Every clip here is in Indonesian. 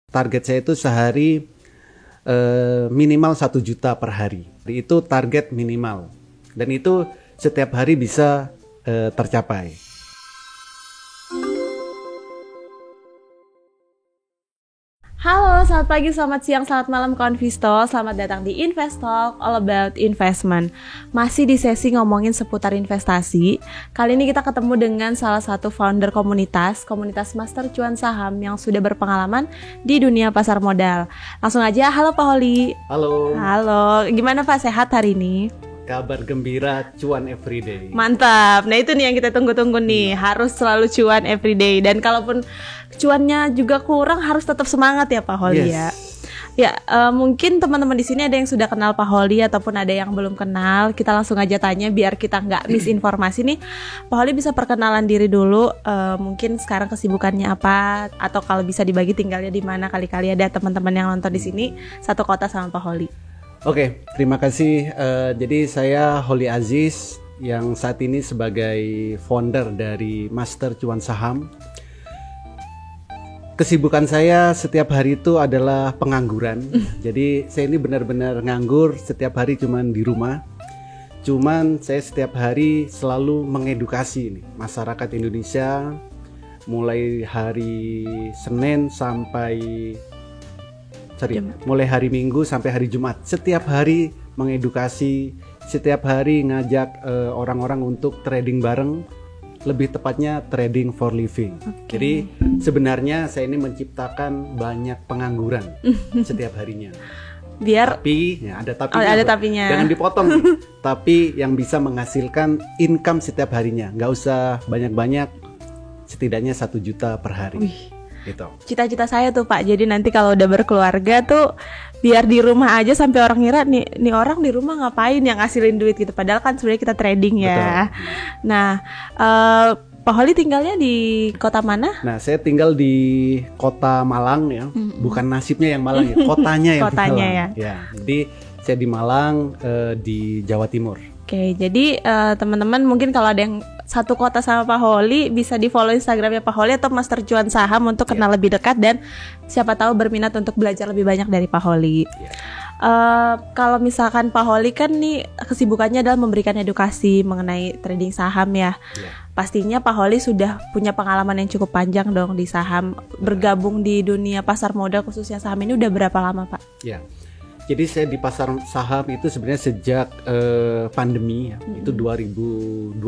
Target saya itu sehari minimal 1 juta per hari. Itu target minimal. Dan itu setiap hari bisa tercapai. Halo, selamat pagi, selamat siang, selamat malam Konvisto. Selamat datang di Invest Talk, all about investment. Masih di sesi ngomongin seputar investasi. Kali ini kita ketemu dengan salah satu founder komunitas Master Cuan Saham yang sudah berpengalaman di dunia pasar modal. Langsung aja, halo Pak Holi. Halo. Halo, gimana Pak, sehat hari ini? Kabar gembira, cuan everyday. Mantap, nah itu nih yang kita tunggu-tunggu nih. Harus selalu cuan everyday. Dan kalaupun cuannya juga kurang, harus tetap semangat ya Pak Holi. Yes. Ya, mungkin teman-teman di sini ada yang sudah kenal Pak Holi ataupun ada yang belum kenal. Kita langsung aja tanya biar kita nggak misinformasi nih. Pak Holi bisa perkenalan diri dulu. Mungkin sekarang kesibukannya apa, atau kalau bisa dibagi tinggalnya di mana. Kali-kali ada teman-teman yang nonton di sini satu kota sama Pak Holi. Oke, terima kasih. Jadi saya Holi Aziz yang saat ini sebagai founder dari Master Cuan Saham. Kesibukan saya setiap hari itu adalah pengangguran. Jadi saya ini benar-benar nganggur, setiap hari cuman di rumah. Cuman saya setiap hari selalu mengedukasi nih, masyarakat Indonesia, mulai hari Senin sampai mulai hari Minggu sampai hari Jumat. Setiap hari mengedukasi, setiap hari ngajak orang-orang untuk trading bareng. Lebih tepatnya trading for living. Jadi sebenarnya saya ini menciptakan banyak pengangguran setiap harinya. Biar tapi ya, ada tapinya. Ada tapinya. Jangan dipotong. Tapi yang bisa menghasilkan income setiap harinya. Nggak usah banyak-banyak. Setidaknya 1 juta per hari. Wih. Gitu. Cita-cita saya tuh Pak, jadi nanti kalau udah berkeluarga tuh biar di rumah aja sampai orang ngira nih orang di rumah ngapain yang ngasilin duit gitu, padahal kan sebenarnya kita trading ya. Betul. Nah, Pak Holi tinggalnya di kota mana? Nah, saya tinggal di kota Malang ya, bukan nasibnya yang Malang ya, kotanya yang Malang. Ya, jadi saya di Malang di Jawa Timur. Oke, jadi teman-teman mungkin kalau ada yang satu kota sama Pak Holi bisa di follow Instagramnya Pak Holi atau Master Cuan Saham untuk kenal lebih dekat dan siapa tahu berminat untuk belajar lebih banyak dari Pak Holi. Kalau misalkan Pak Holi kan nih kesibukannya adalah memberikan edukasi mengenai trading saham ya. Pastinya Pak Holi sudah punya pengalaman yang cukup panjang dong di saham. Bergabung di dunia pasar modal khususnya saham ini udah berapa lama Pak? Ya. Jadi saya di pasar saham itu sebenarnya sejak pandemi ya, itu 2020.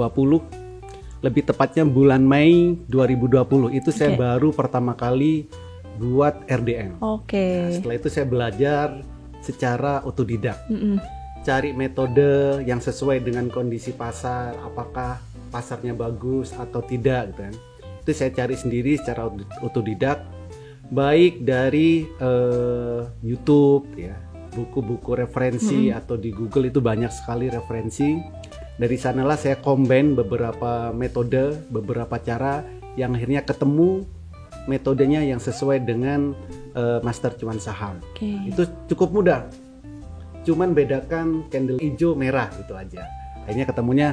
Lebih tepatnya bulan Mei 2020 itu saya baru pertama kali buat RDM. Nah, setelah itu saya belajar secara otodidak. Cari metode yang sesuai dengan kondisi pasar, apakah pasarnya bagus atau tidak gitu kan. Itu saya cari sendiri secara otodidak, baik dari YouTube ya, buku-buku referensi atau di Google itu banyak sekali referensi. Dari sanalah saya combine beberapa metode, beberapa cara yang akhirnya ketemu metodenya yang sesuai dengan Master Cuan Saham. Itu cukup mudah. Cuman bedakan candle hijau merah itu aja. Akhirnya ketemunya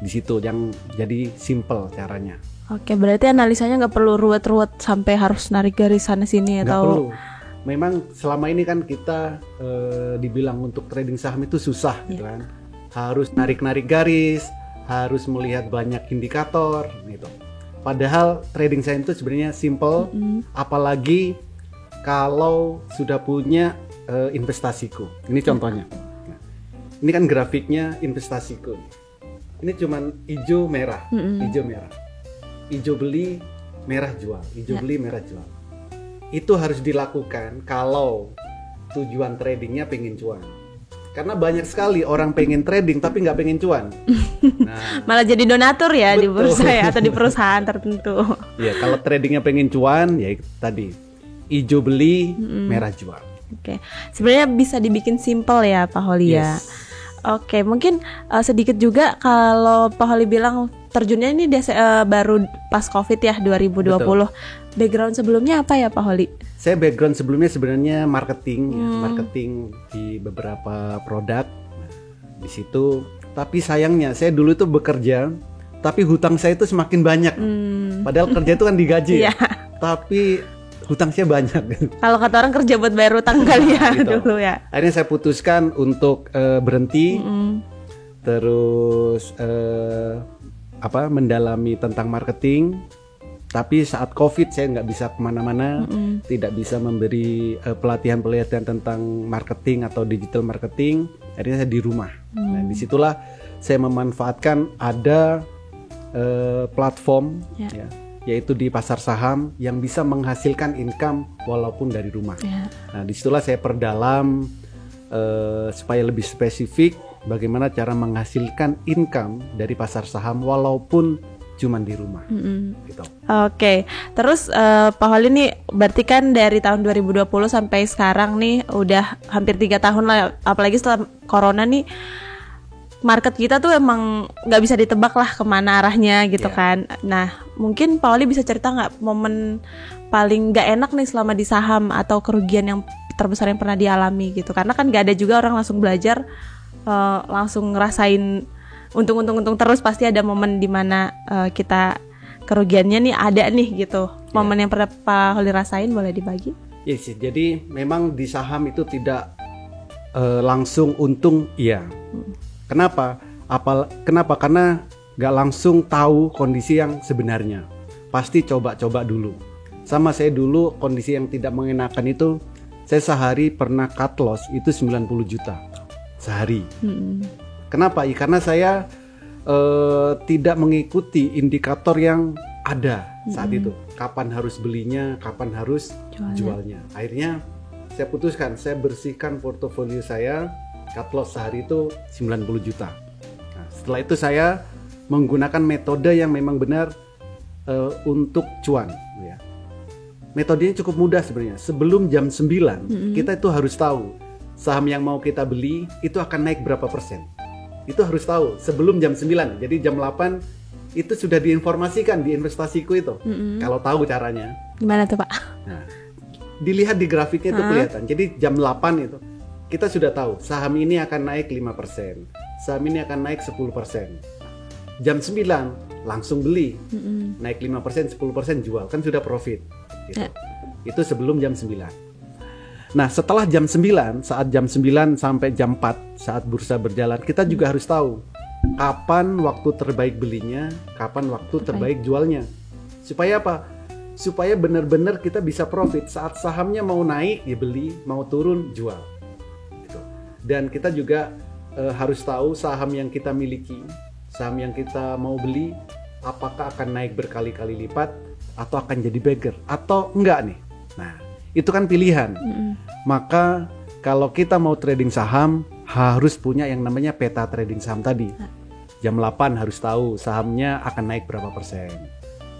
di situ yang jadi simple caranya. Oke, berarti analisanya nggak perlu ruwet-ruwet sampai harus narik garis sana sini atau? Nggak perlu. Memang selama ini kan kita dibilang untuk trading saham itu susah gitu kan. Harus narik-narik garis, harus melihat banyak indikator gitu. Padahal trading saham itu sebenarnya simple, apalagi kalau sudah punya investasiku. Ini contohnya. Ini kan grafiknya investasiku. Ini cuman hijau merah, hijau merah. Hijau beli, merah jual, hijau beli, merah jual. Itu harus dilakukan kalau tujuan tradingnya pengen cuan. Karena banyak sekali orang pengen trading tapi nggak pengen cuan. Nah, malah jadi donatur ya. Betul. Di bursa ya atau di perusahaan tertentu. Ya, kalau tradingnya pengen cuan ya tadi hijau beli, merah jual. Oke, sebenarnya bisa dibikin simple ya Pak Holi ya. Oke, mungkin sedikit juga kalau Pak Holi bilang terjunnya ini baru pas COVID ya 2020. Betul. Background sebelumnya apa ya Pak Holi? Saya background sebelumnya sebenarnya marketing, marketing di beberapa produk. Nah, di situ, tapi sayangnya saya dulu itu bekerja, tapi hutang saya itu semakin banyak. Padahal kerja itu kan digaji ya. Tapi hutang saya banyak. Kalau kata orang kerja buat bayar utang kali ya Gitu. dulu ya. Akhirnya saya putuskan untuk berhenti, terus mendalami tentang marketing. Tapi saat COVID saya nggak bisa kemana-mana, tidak bisa memberi pelatihan-pelatihan tentang marketing atau digital marketing. Akhirnya saya di rumah. Nah, disitulah saya memanfaatkan ada platform, ya, yaitu di pasar saham yang bisa menghasilkan income walaupun dari rumah. Nah, disitulah saya perdalam supaya lebih spesifik bagaimana cara menghasilkan income dari pasar saham walaupun cuman di rumah. Gitu. Oke, terus Pak Holly nih berarti kan dari tahun 2020 sampai sekarang nih udah hampir 3 tahun lah, apalagi setelah corona nih market kita tuh emang nggak bisa ditebak lah kemana arahnya gitu kan. Nah mungkin Pak Holly bisa cerita nggak momen paling nggak enak nih selama di saham atau kerugian yang terbesar yang pernah dialami gitu, karena kan nggak ada juga orang langsung belajar langsung ngerasain untung terus, pasti ada momen dimana kita kerugiannya nih ada nih gitu. Momen yang pernah Pak Holly rasain boleh dibagi? Yes, jadi memang di saham itu tidak langsung untung, iya. Kenapa? Kenapa? Karena nggak langsung tahu kondisi yang sebenarnya. Pasti coba-coba dulu. Sama saya dulu kondisi yang tidak mengenakan itu, saya sehari pernah cut loss itu 90 juta sehari. Kenapa? Ya, karena saya tidak mengikuti indikator yang ada saat itu. Kapan harus belinya, kapan harus jualnya. Akhirnya saya putuskan, saya bersihkan portofolio saya, cut loss sehari itu 90 juta. Nah, setelah itu saya menggunakan metode yang memang benar untuk cuan. Ya. Metodenya cukup mudah sebenarnya. Sebelum jam 9, kita itu harus tahu saham yang mau kita beli itu akan naik berapa persen. Itu harus tahu sebelum jam 9. Jadi jam 8 itu sudah diinformasikan di investasiku itu. Kalau tahu caranya. Gimana tuh Pak? Nah, dilihat di grafiknya itu kelihatan. Jadi jam 8 itu kita sudah tahu saham ini akan naik 5%. Saham ini akan naik 10%. Jam 9 langsung beli. Naik 5%, 10% jual. Kan sudah profit. Gitu. Itu sebelum jam 9. Nah, setelah jam 9, saat jam 9 sampai jam 4, saat bursa berjalan, kita juga harus tahu kapan waktu terbaik belinya, kapan waktu terbaik jualnya. Supaya apa? Supaya benar-benar kita bisa profit. Saat sahamnya mau naik, ya beli, mau turun, jual. Gitu. Dan kita juga harus tahu saham yang kita miliki, saham yang kita mau beli, apakah akan naik berkali-kali lipat, atau akan jadi beggar, atau enggak nih. Nah, itu kan pilihan. Maka kalau kita mau trading saham harus punya yang namanya peta trading saham tadi. Jam 8 harus tahu sahamnya akan naik berapa persen.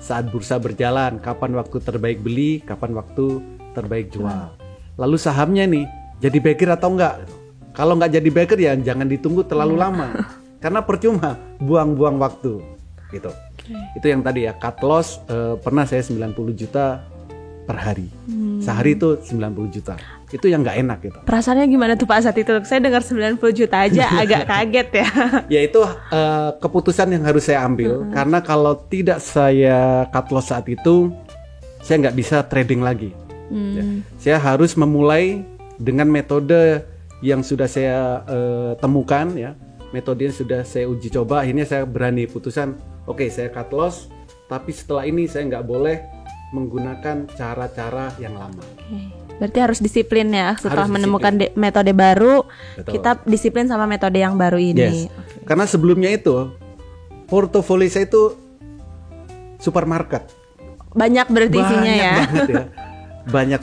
Saat bursa berjalan, kapan waktu terbaik beli, kapan waktu terbaik jual. Lalu sahamnya nih jadi beggar atau enggak? Kalau enggak jadi beggar ya jangan ditunggu terlalu lama. Karena percuma buang-buang waktu. Gitu. Itu yang tadi ya, cut loss pernah saya 90 juta per hari. Sehari itu 90 juta. Itu yang nggak enak gitu. Perasaannya gimana tuh Pak saat itu? Saya dengar 90 juta aja agak kaget ya. Ya itu keputusan yang harus saya ambil. Karena kalau tidak saya cut loss saat itu, saya nggak bisa trading lagi. Ya. Saya harus memulai dengan metode yang sudah saya temukan ya. Metode yang sudah saya uji coba. Akhirnya saya berani putusan, oke, saya cut loss. Tapi setelah ini saya nggak boleh menggunakan cara-cara yang lama. Berarti harus disiplin ya. Setelah Harus menemukan metode baru, Betul. kita disiplin sama metode yang baru ini. Yes. Karena sebelumnya itu portofolio saya itu supermarket. Banyak berarti isinya ya. Banget ya. Banyak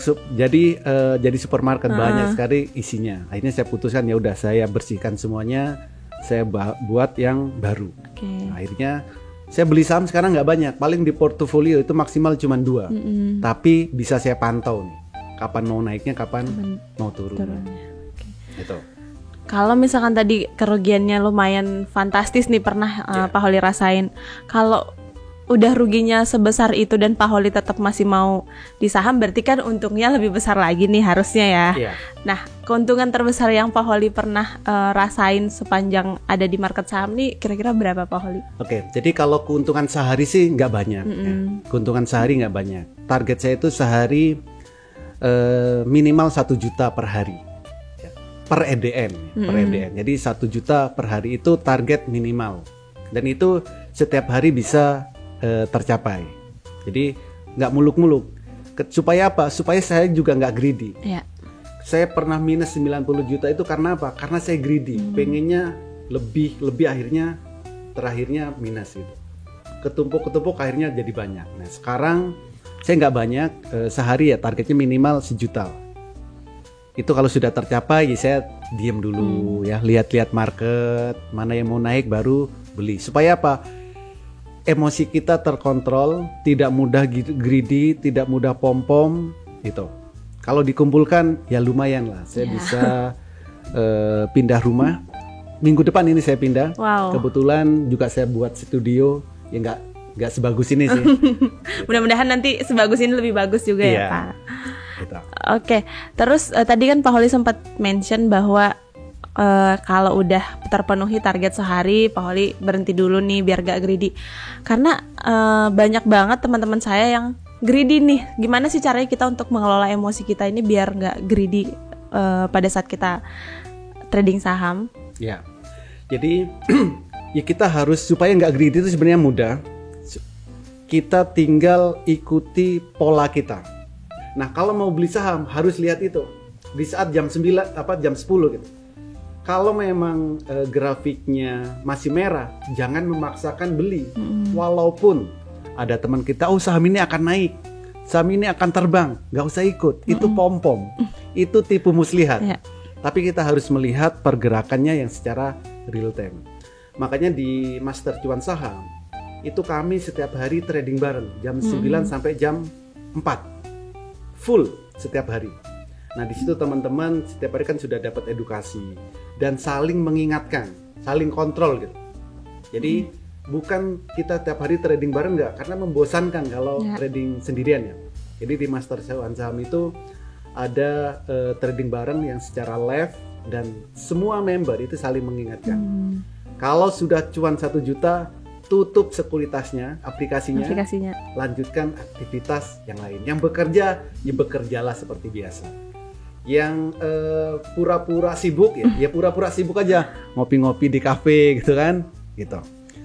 jadi supermarket banyak sekali isinya. Akhirnya saya putuskan ya udah saya bersihkan semuanya, saya buat yang baru. Nah, akhirnya saya beli saham sekarang nggak banyak, paling di portofolio itu maksimal cuma 2. Tapi bisa saya pantau nih, kapan mau naiknya, kapan mau turunnya. Gitu. Kalau misalkan tadi kerugiannya lumayan fantastis nih pernah Pak Holly rasain. Kalau udah ruginya sebesar itu dan Pak Holly tetap masih mau di saham, berarti kan untungnya lebih besar lagi nih harusnya ya. Nah, keuntungan terbesar yang Pak Holly pernah rasain sepanjang ada di market saham nih kira-kira berapa Pak Holly? Oke, jadi kalau keuntungan sehari sih nggak banyak. Ya. Keuntungan sehari nggak banyak. Target saya itu sehari minimal 1 juta per hari ya, per EDN, per EDN. Jadi 1 juta per hari itu target minimal, dan itu setiap hari bisa tercapai. Jadi nggak muluk-muluk. Supaya apa? Supaya saya juga nggak greedy. Ya. Saya pernah minus 90 juta itu karena apa? Karena saya greedy, pengennya lebih akhirnya terakhirnya minus gitu. Ketumpuk akhirnya jadi banyak. Nah sekarang saya nggak banyak, sehari ya targetnya minimal 1 juta. Itu kalau sudah tercapai ya saya diam dulu ya, lihat-lihat market, mana yang mau naik baru beli. Supaya apa? Emosi kita terkontrol, tidak mudah greedy, tidak mudah pom-pom gitu. Kalau dikumpulkan ya lumayan lah, saya bisa pindah rumah. Minggu depan ini saya pindah. Wow. Kebetulan juga saya buat studio, ya nggak sebagus ini sih. Mudah-mudahan nanti sebagus ini lebih bagus juga ya Pak. Gitu. Oke, terus tadi kan Pak Holly sempat mention bahwa kalau udah terpenuhi target sehari, Pak Holly berhenti dulu nih biar gak greedy. Karena banyak banget teman-teman saya yang greedy nih. Gimana sih caranya kita untuk mengelola emosi kita ini biar gak greedy pada saat kita trading saham? Ya, jadi ya kita harus, supaya nggak greedy itu sebenarnya mudah. Kita tinggal ikuti pola kita. Nah kalau mau beli saham harus lihat itu di saat jam 9 jam 10 gitu. Kalau memang grafiknya masih merah, jangan memaksakan beli. Walaupun ada teman kita, oh saham ini akan naik, saham ini akan terbang, nggak usah ikut. Itu pom-pom, itu tipu muslihat. Yeah. Tapi kita harus melihat pergerakannya yang secara real time. Makanya di Master Cuan Saham itu kami setiap hari trading bareng jam 9 sampai jam 4 full setiap hari. Nah di situ teman-teman setiap hari kan sudah dapat edukasi dan saling mengingatkan, saling kontrol gitu. Jadi bukan kita tiap hari trading bareng, nggak, karena membosankan kalau trading sendirian ya. Jadi di Master Cuan Saham itu ada trading bareng yang secara live dan semua member itu saling mengingatkan. Kalau sudah cuan 1 juta, tutup sekuritasnya, aplikasinya, lanjutkan aktivitas yang lain. Yang bekerja, ya bekerjalah seperti biasa. Yang pura-pura sibuk ya pura-pura sibuk aja, ngopi-ngopi di kafe gitu kan, gitu.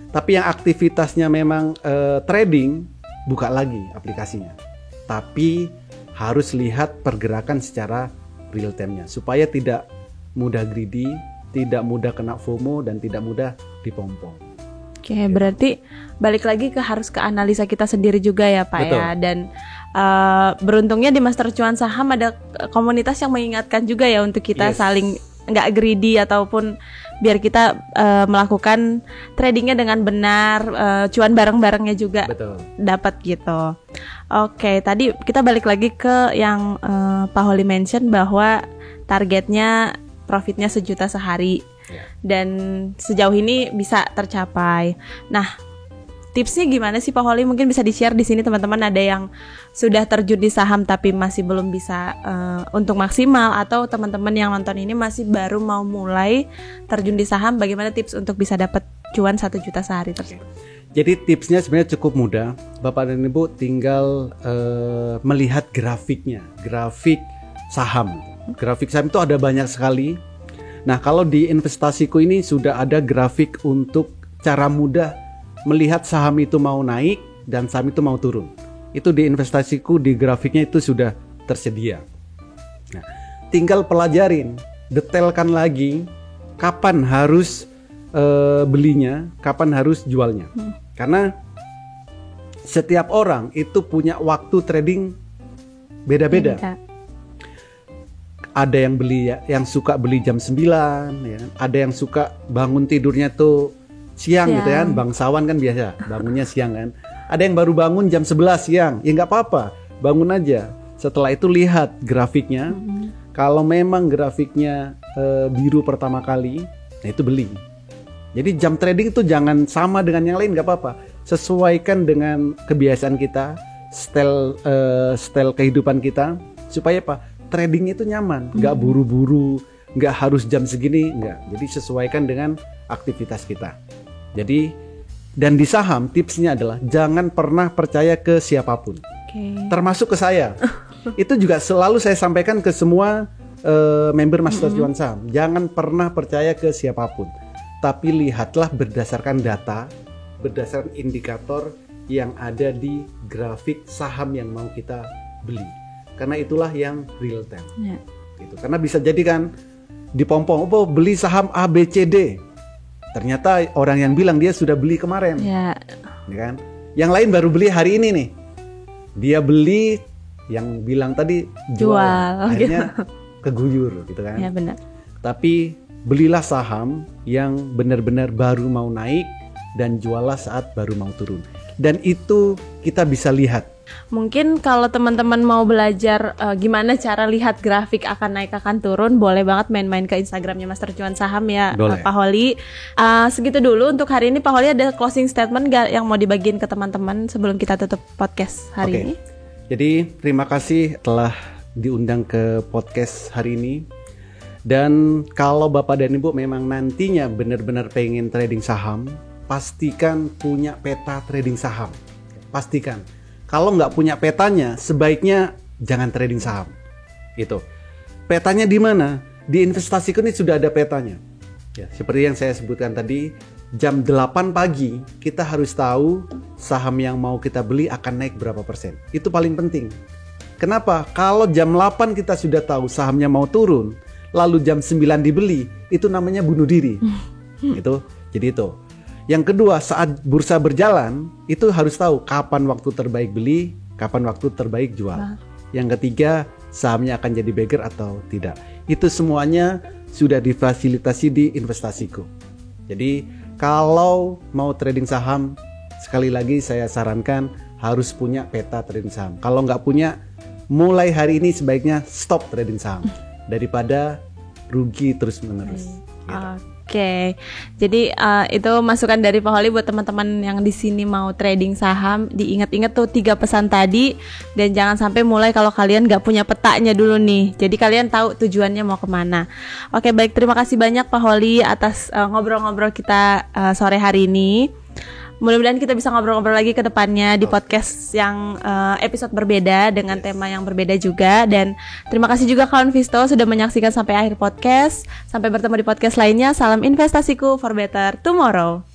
Tapi yang aktivitasnya memang trading, buka lagi aplikasinya. Tapi harus lihat pergerakan secara real time-nya supaya tidak mudah greedy, tidak mudah kena FOMO, dan tidak mudah dipom-pom. Oke, berarti balik lagi harus ke analisa kita sendiri juga ya Pak. Betul. Ya. Dan beruntungnya di Master Cuan Saham ada komunitas yang mengingatkan juga ya untuk kita saling nggak greedy, ataupun biar kita melakukan tradingnya dengan benar, cuan bareng-barengnya juga dapat gitu. Oke, tadi kita balik lagi ke yang Pak Holly mention bahwa targetnya profitnya 1 juta sehari dan sejauh ini bisa tercapai. Nah, tipsnya gimana sih Pak Holly? Mungkin bisa di-share di sini teman-teman, ada yang sudah terjun di saham tapi masih belum bisa untung maksimal, atau teman-teman yang nonton ini masih baru mau mulai terjun di saham, bagaimana tips untuk bisa dapat cuan 1 juta sehari tersebut? Jadi tipsnya sebenarnya cukup mudah. Bapak dan Ibu tinggal melihat grafiknya, grafik saham. Grafik saham itu ada banyak sekali. Nah, kalau di investasiku ini sudah ada grafik untuk cara mudah melihat saham itu mau naik dan saham itu mau turun. Itu di investasiku, di grafiknya itu sudah tersedia. Nah, tinggal pelajarin, detailkan lagi kapan harus belinya, kapan harus jualnya. Karena setiap orang itu punya waktu trading beda-beda. Ada yang beli yang suka beli jam 9 ya. Ada yang suka bangun tidurnya tuh siang gitu kan, bangsawan kan biasa bangunnya siang kan. Ada yang baru bangun jam 11 siang, ya nggak apa-apa, bangun aja. Setelah itu lihat grafiknya, kalau memang grafiknya biru pertama kali, nah itu beli. Jadi jam trading itu jangan sama dengan yang lain, nggak apa-apa. Sesuaikan dengan kebiasaan kita, style kehidupan kita, supaya apa? Trading itu nyaman, nggak buru-buru, nggak harus jam segini, nggak. Jadi sesuaikan dengan aktivitas kita. Jadi, dan di saham tipsnya adalah jangan pernah percaya ke siapapun, termasuk ke saya. Itu juga selalu saya sampaikan ke semua member Master Cuan Saham. Jangan pernah percaya ke siapapun, tapi lihatlah berdasarkan data, berdasarkan indikator yang ada di grafik saham yang mau kita beli. Karena itulah yang real time. Ya. Gitu. Karena bisa jadi kan dipompong, oh beli saham ABCD. Ternyata orang yang bilang dia sudah beli kemarin. Ya. Ya kan? Yang lain baru beli hari ini nih. Dia beli, yang bilang tadi jual. Akhirnya keguyur gitu kan. Ya benar. Tapi belilah saham yang benar-benar baru mau naik dan jualah saat baru mau turun. Dan itu kita bisa lihat. Mungkin kalau teman-teman mau belajar gimana cara lihat grafik akan naik akan turun, boleh banget main-main ke Instagramnya Master Cuan Saham ya, Pak Holly. Segitu dulu untuk hari ini. Pak Holly ada closing statement gak yang mau dibagiin ke teman-teman sebelum kita tutup podcast hari ini? Jadi terima kasih telah diundang ke podcast hari ini. Dan kalau Bapak dan Ibu memang nantinya benar-benar pengen trading saham, pastikan punya peta trading saham. Pastikan. Kalau nggak punya petanya, sebaiknya jangan trading saham. Gitu. Petanya di mana? Di Investasiku ini sudah ada petanya. Ya, seperti yang saya sebutkan tadi, jam 8 pagi kita harus tahu saham yang mau kita beli akan naik berapa persen. Itu paling penting. Kenapa? Kalau jam 8 kita sudah tahu sahamnya mau turun, lalu jam 9 dibeli, itu namanya bunuh diri. Jadi itu. Yang kedua, saat bursa berjalan, itu harus tahu kapan waktu terbaik beli, kapan waktu terbaik jual. Yang ketiga, sahamnya akan jadi beggar atau tidak. Itu semuanya sudah difasilitasi di Investasiku. Jadi, kalau mau trading saham, sekali lagi saya sarankan harus punya peta trading saham. Kalau nggak punya, mulai hari ini sebaiknya stop trading saham daripada rugi terus-menerus. Oke, jadi itu masukan dari Pak Holly buat teman-teman yang di sini mau trading saham. Diingat-ingat tuh 3 pesan tadi, dan jangan sampai mulai kalau kalian nggak punya petanya dulu nih. Jadi kalian tahu tujuannya mau kemana. Oke, baik, terima kasih banyak Pak Holly atas ngobrol-ngobrol kita sore hari ini. Mudah-mudahan kita bisa ngobrol-ngobrol lagi ke depannya di podcast yang episode berbeda dengan tema yang berbeda juga. Dan terima kasih juga kawan Visto sudah menyaksikan sampai akhir podcast. Sampai bertemu di podcast lainnya. Salam investasiku for better tomorrow.